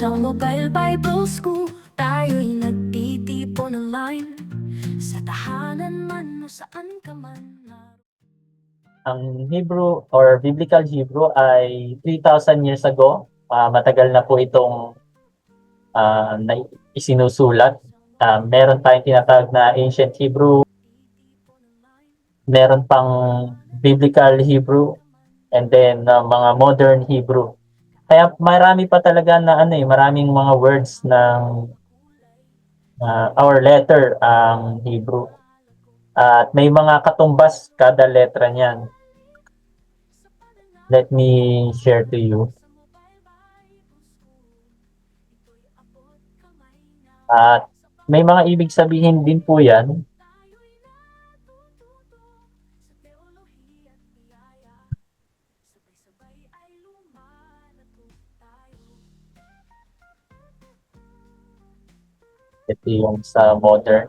Sa Mobile Bible School, tayo'y nagtitipon online. Sa tahanan man o saan ka man. Ang Hebrew or Biblical Hebrew ay 3,000 years ago. Matagal na po itong isinusulat. Meron tayong tinatawag na Ancient Hebrew, meron pang Biblical Hebrew, and then mga Modern Hebrew. Kaya marami pa talaga na maraming mga words ng our letter ang Hebrew. At may mga katumbas kada letra niyan. Let me share to you. At may mga ibig sabihin din po yan. Ito yung sa modern.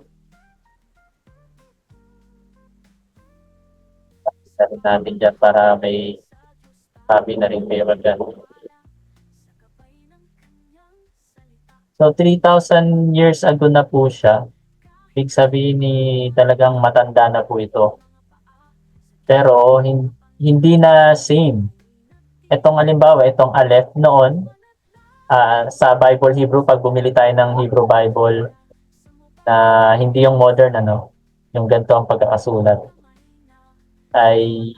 Sabi namin dyan para may sabi na rin kayo agad. So 3,000 years ago na po siya. Ibig sabihin ni talagang matanda na po ito. Pero hindi na same. Itong halimbawa, itong Aleph noon, sa Bible Hebrew, pag bumili tayo ng Hebrew Bible, na hindi yung modern, yung ganito ang pagkakasulat, ay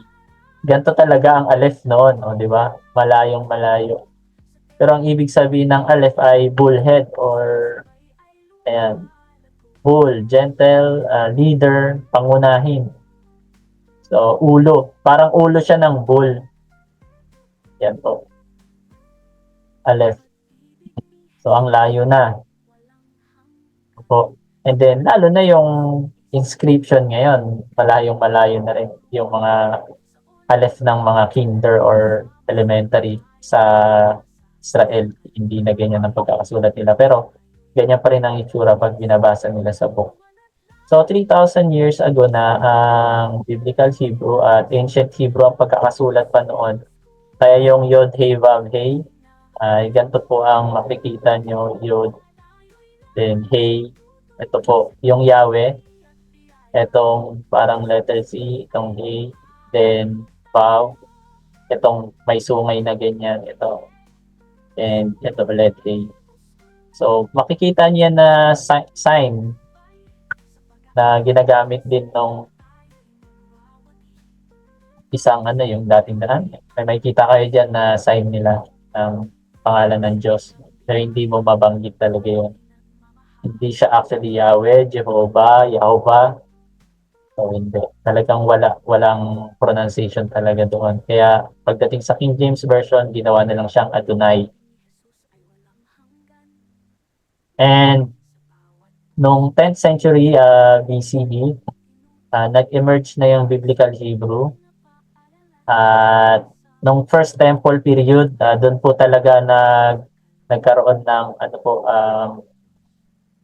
ganito talaga ang Aleph noon, di ba? Malayong malayo. Pero ang ibig sabihin ng Aleph ay bullhead or bull, gentle, leader, pangunahin. So, ulo. Parang ulo siya ng bull. Yan po. Aleph. So, ang layo na. Po. And then, lalo na yung inscription ngayon. Malayong-malayo na rin yung mga Aleph ng mga kinder or elementary sa Israel. Hindi na ganyan ang pagkakasulat nila. Pero, ganyan pa rin ang itsura pag binabasa nila sa book. So, 3,000 years ago na ang Biblical Hebrew at Ancient Hebrew ang pagkakasulat pa noon. Kaya yung Yod, He, Vav, He, ay ganito po ang makikita nyo, Yod, then He, ito po, yung Yahweh, itong parang letter C, itong He, then Vav, itong may sungay na ganyan, ito, and ito ulit He. So, makikita niya na sign na ginagamit din nung isang yung dating daan. May makikita kayo dyan na sign nila ng pangalan ng Diyos. Pero hindi mo mabanggit talaga yun. Hindi siya actually Yahweh, Jehovah, Yahweh. So hindi. Talagang walang pronunciation talaga doon. Kaya pagdating sa King James Version, ginawa na lang siyang Adonai. And noong 10th century BCE, nag-emerge na yung Biblical Hebrew. At nung First Temple period, doon po talaga nagkaroon ng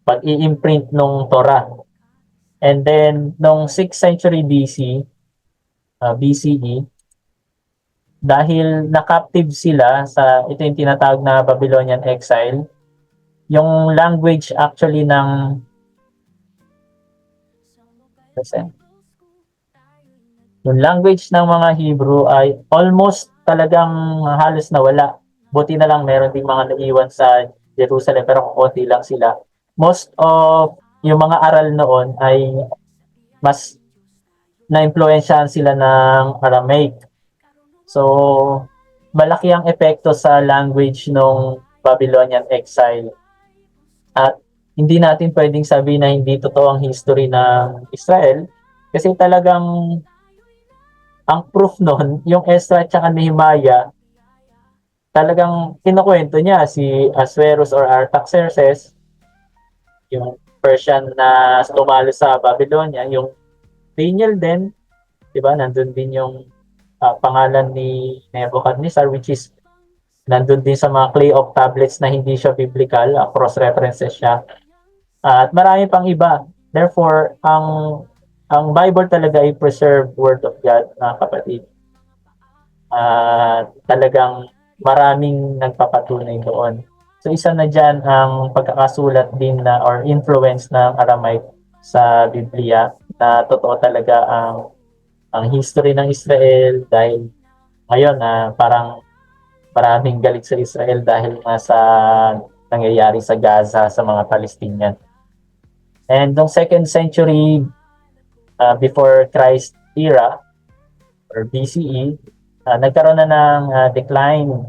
pag-i-imprint ng Torah. And then nung 6th century BCE, dahil na-captive sila sa ito yung tinatawag na Babylonian exile, yung language actually ng yung language ng mga Hebrew ay almost talagang halos nawala. Buti na lang meron ding mga naiwan sa Jerusalem pero konti lang sila. Most of yung mga aral noon ay mas na-impluwensyahan sila ng Aramaic. So, malaki ang epekto sa language ng Babylonian exile. At hindi natin pwedeng sabihin na hindi totoo ang history ng Israel kasi talagang ang proof nun, yung Ezra at saka Nehemiah, talagang kinukwento niya si Ahasuerus or Artaxerxes, yung Persian na tumalo sa Babylonia, yung Daniel din, di ba, nandun din yung pangalan ni Nebuchadnezzar, which is nandun din sa mga clay of tablets na hindi siya biblical, cross-references siya. At marami pang iba. Therefore, ang Bible talaga ay preserved word of God, mga kapatid. Talagang maraming nagpapatunay doon. So isa na dyan ang pagkakasulat din na or influence ng Aramaic sa Biblia na totoo talaga ang history ng Israel dahil ngayon parang maraming galit sa Israel dahil nga sa nangyayari sa Gaza sa mga Palestinian. And noong 2nd century before Christ era or BCE, nagkaroon na ng decline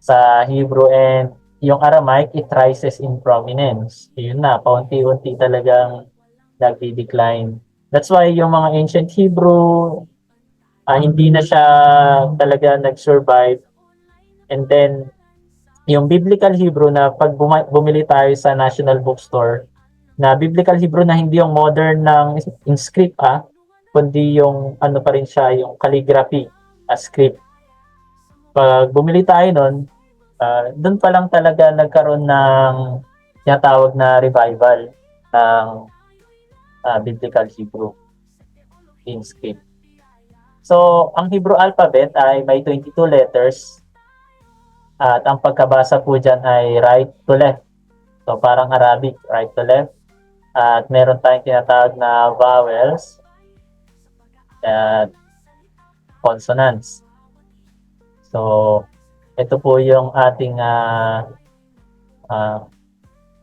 sa Hebrew and yung Aramaic, it rises in prominence. Yun na, paunti-unti talagang nagdi-decline. That's why yung mga ancient Hebrew, hindi na siya talaga nag-survive. And then, yung Biblical Hebrew na pag bumili tayo sa National Bookstore, na Biblical Hebrew na hindi yung modern ng script, kundi yung ano pa rin siya, yung calligraphy script. Pag bumili tayo nun, doon pa lang talaga nagkaroon ng tinatawag na revival ng Biblical Hebrew in script. So, ang Hebrew alphabet ay may 22 letters at ang pagkabasa po dyan ay right to left. So, parang Arabic, right to left. At meron tayong tinatawag na vowels at consonants. So, ito po yung ating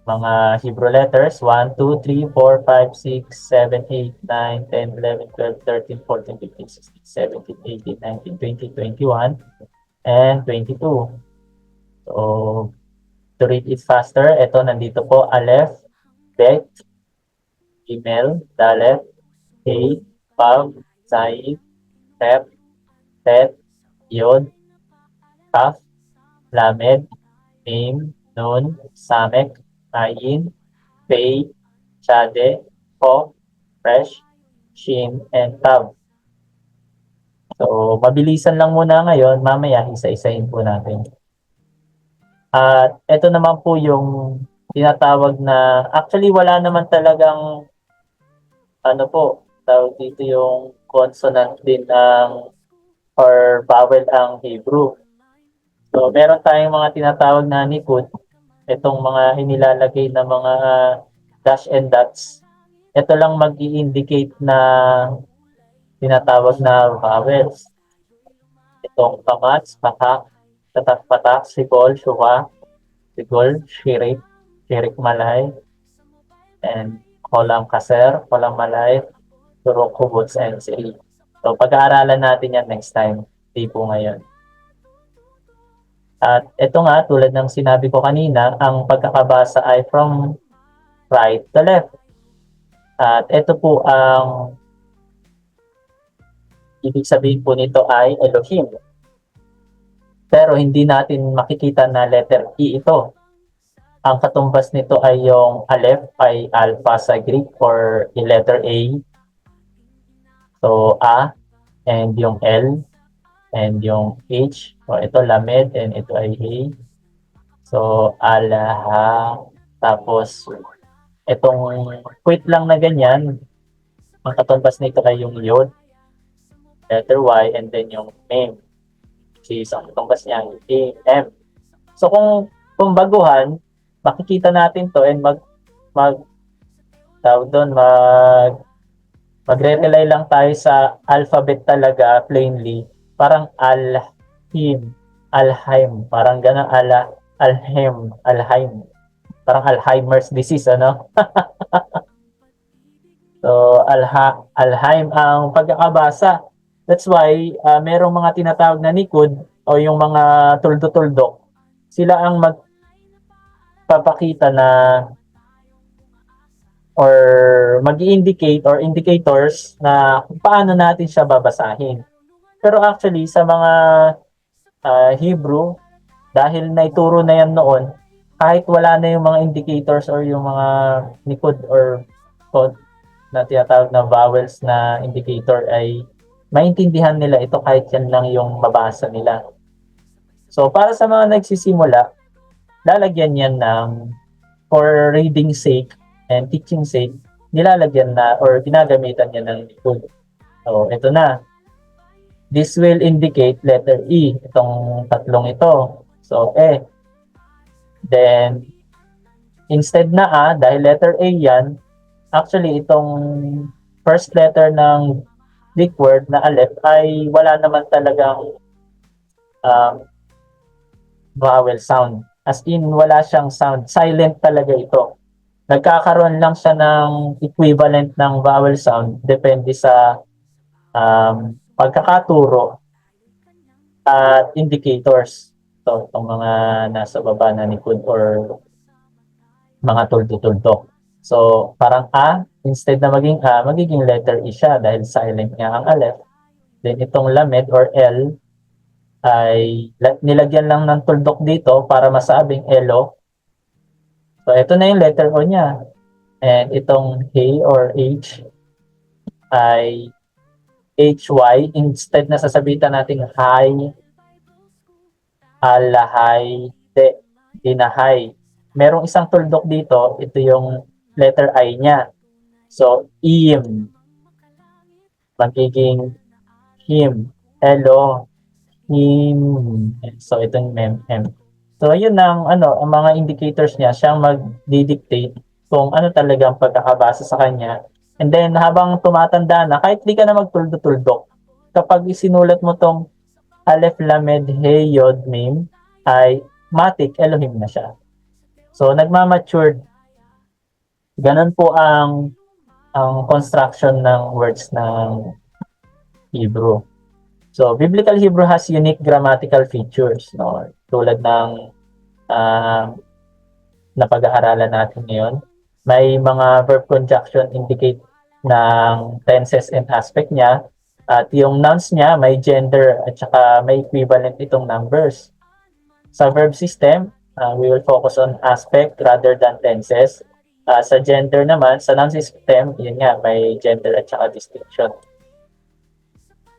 mga Hebrew letters. 1, 2, 3, 4, 5, 6, 7, 8, 9, 10, 11, 12, 13, 14, 15, 16, 17, 18, 19, 20, 21, and 22. So, to read it faster, ito nandito po, Aleph, Bet, Gimel, Dalet, He, Vav, Zai, Tep, Tet, Yod, Kaf, Lamed, Mim, Nun, Samek, Ayin, Pei, Chade, Ho, Resh, Shin, and Tav. So, mabilisan lang muna ngayon. Mamaya, isa-isahin po natin. At ito naman po yung tinatawag na, actually wala naman talagang, ano po, tawag dito yung consonant din or vowel ang Hebrew. So, meron tayong mga tinatawag na nikud, itong mga inilalagay na mga dash and dots. Ito lang mag-i-indicate na tinatawag na vowels. Itong pamats, patak, tatak-patak, sigol, syuka, sigol, shirik, shirik malay, and kolam kaser, kolam malay, turok kubuts, and siri. So, pag-aaralan natin yan next time. Di po ngayon. At ito nga, tulad ng sinabi ko kanina, ang pagkakabasa ay from right to left. At ito po ang ibig sabihin po nito ay Elohim. Pero hindi natin makikita na letter E ito. Ang katumbas nito ay yung Aleph ay alpha sa Greek or in letter A. So A and yung L and yung H. So ito Lamed and ito ay He. So Alaha. Tapos itong quit lang na ganyan. Ang katumbas nito ay yung Yod, letter Y, and then yung name. Ang katumbas niya yung A, M. So kung baguhan, makikita natin to and magre-rely lang tayo sa alphabet talaga plainly. Parang Alhim, Alheim, parang gano'n Alheim. Parang Alzheimer's disease, ano? So, Alheim ang pagkakabasa. That's why, merong mga tinatawag na nikud o yung mga tuldo-tuldok. Sila ang magpapakita na or mag-indicate or indicators na kung paano natin siya babasahin. Pero actually, sa mga Hebrew, dahil naituro na yan noon, kahit wala na yung mga indicators or yung mga nikud or code na tinatawag na vowels na indicator ay maintindihan nila ito kahit yan lang yung mabasa nila. So, para sa mga nagsisimula, lalagyan yan ng for reading sake and teaching sake, nilalagyan na or ginagamitan niya ng nikud. So, ito na. This will indicate letter E, itong tatlong ito. So, Then, instead na A, dahil letter A yan, actually itong first letter ng Greek word na Aleph ay wala naman talagang um, vowel sound. As in, wala siyang sound. Silent talaga ito. Nagkakaroon lang siya ng equivalent ng vowel sound depende sa pagkakaturo at indicators. So, itong mga nasa baba na likod or mga tuldo-tuldo. So, parang A, instead na maging A, magiging letter E siya dahil silent nga ang Aleph. Then, itong lamed or L ay nilagyan lang ng tuldok dito para masabing elo. So, ito na yung letter O niya. And itong K or H ay HY. Instead na sasabitan natin high, alahay, dinahay. Merong isang tuldok dito, ito yung letter I niya. So, im, magiging him, hello, him. So, ito yung M. So, yun ang, ang mga indicators niya, siyang mag-dictate kung ano talagang pagkakabasa sa kanya. And then, habang tumatanda na, kahit di ka na magtuldo-tuldok, kapag isinulat mo tong Aleph, Lamed, He, Yod, Mim, ay matik, Elohim na siya. So, nagmamatured. Ganun po ang construction ng words ng Hebrew. So, Biblical Hebrew has unique grammatical features, no? Tulad ng napag-aaralan natin ngayon. May mga verb conjunction indicate ng tenses and aspect niya. At yung nouns niya, may gender at saka may equivalent itong numbers. Sa verb system, we will focus on aspect rather than tenses. Sa gender naman, sa noun system, yun nga, may gender at saka distinction.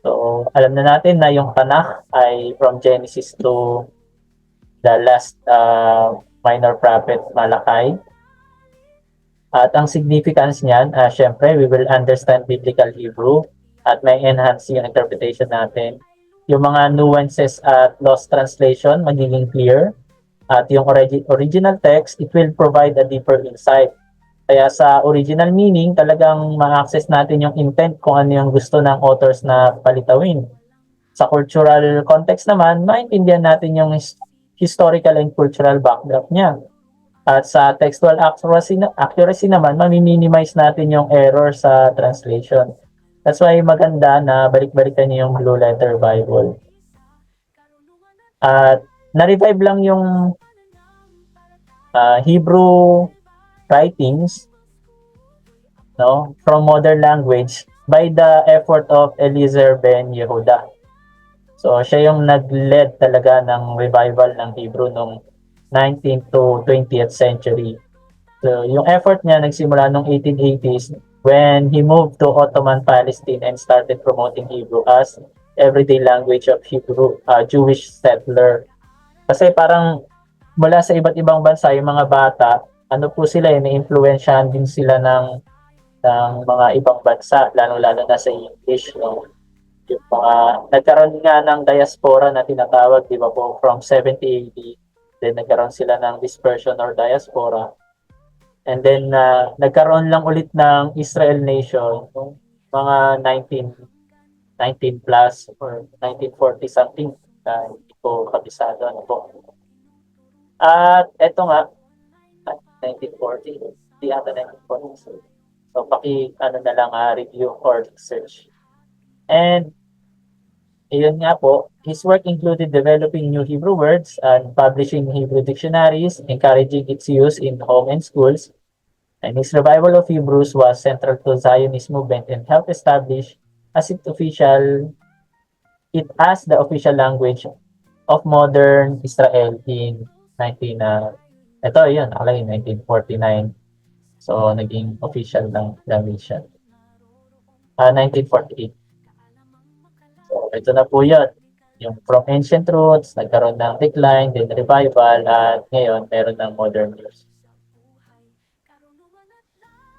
So, alam na natin na yung Tanakh ay from Genesis to the last minor prophet Malachi. At ang significance niyan, syempre, we will understand Biblical Hebrew at may enhance yung interpretation natin. Yung mga nuances at lost translation magiging clear. At yung original text, it will provide a deeper insight. Kaya sa original meaning, talagang ma-access natin yung intent kung ano yung gusto ng authors na palitawin. Sa cultural context naman, maintindihan natin yung historical and cultural backdrop niya. At sa textual accuracy naman, mami-minimize natin yung error sa translation. That's why maganda na balik-balikan niyo yung Blue Letter Bible. At na-revive lang yung Hebrew writings, no, from modern language by the effort of Eliezer ben Yehuda. So, siya yung nag-lead talaga ng revival ng Hebrew nung 19th to 20th century. So, yung effort niya nagsimula nung 1880s when he moved to Ottoman Palestine and started promoting Hebrew as everyday language of Hebrew, Jewish settler. Kasi parang mula sa iba't ibang bansa, yung mga bata, ano po sila, na-influensyahan din sila ng mga ibang bansa, lalo-lalo na sa English. No? Yung mga, nagkaroon nga ng diaspora na tinatawag, di ba po, from 70 AD. Then nagkaroon sila ng dispersion or diaspora. And then nagkaroon lang ulit ng Israel nation no? Mga 19 plus or 1940 something. Hindi ko kabisado ano po. At eto nga 1940, di ata 1940. So na lang review or search. And iyon nga po, his work included developing new Hebrew words and publishing Hebrew dictionaries, encouraging its use in home and schools. And his revival of Hebrews was central to Zionist movement and helped establish as the official language of modern Israel in 1949. So, naging official ng language siya. 1948. So, ito na po yun. Yung from ancient roots, nagkaroon ng decline, then revival, at ngayon, meron ng modern use.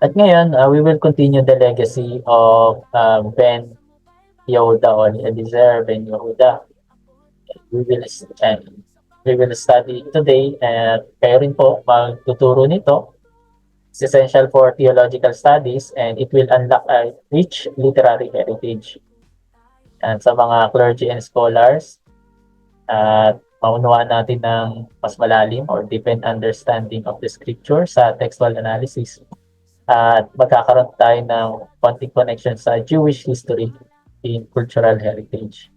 At ngayon, we will continue the legacy of Ben Yehuda or Eliezer Ben Yehuda. We will we will study today, and kayo rin po magtuturo nito. It's essential for theological studies and it will unlock a rich literary heritage. And sa mga clergy and scholars, at maunawaan natin ng mas malalim or deepened understanding of the scripture sa textual analysis. At magkakaroon tayo ng konting connection sa Jewish history in cultural heritage.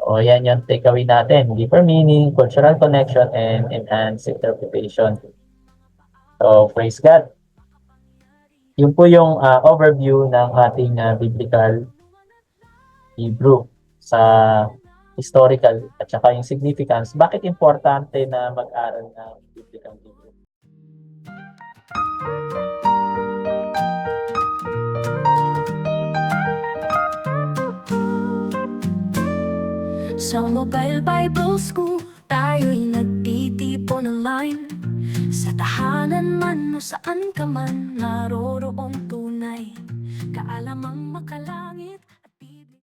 O yan yung takeaway natin. Deeper meaning, cultural connection, and enhanced interpretation. So, praise God. Yun po yung overview ng ating biblical Hebrew sa historical at saka yung significance. Bakit importante na mag-aral ng biblical Hebrew? Sa Mobile Bible School, tayo'y nagtitipon online. Sa tahanan man o saan ka man, naroroong tunay kaalamang makalangit.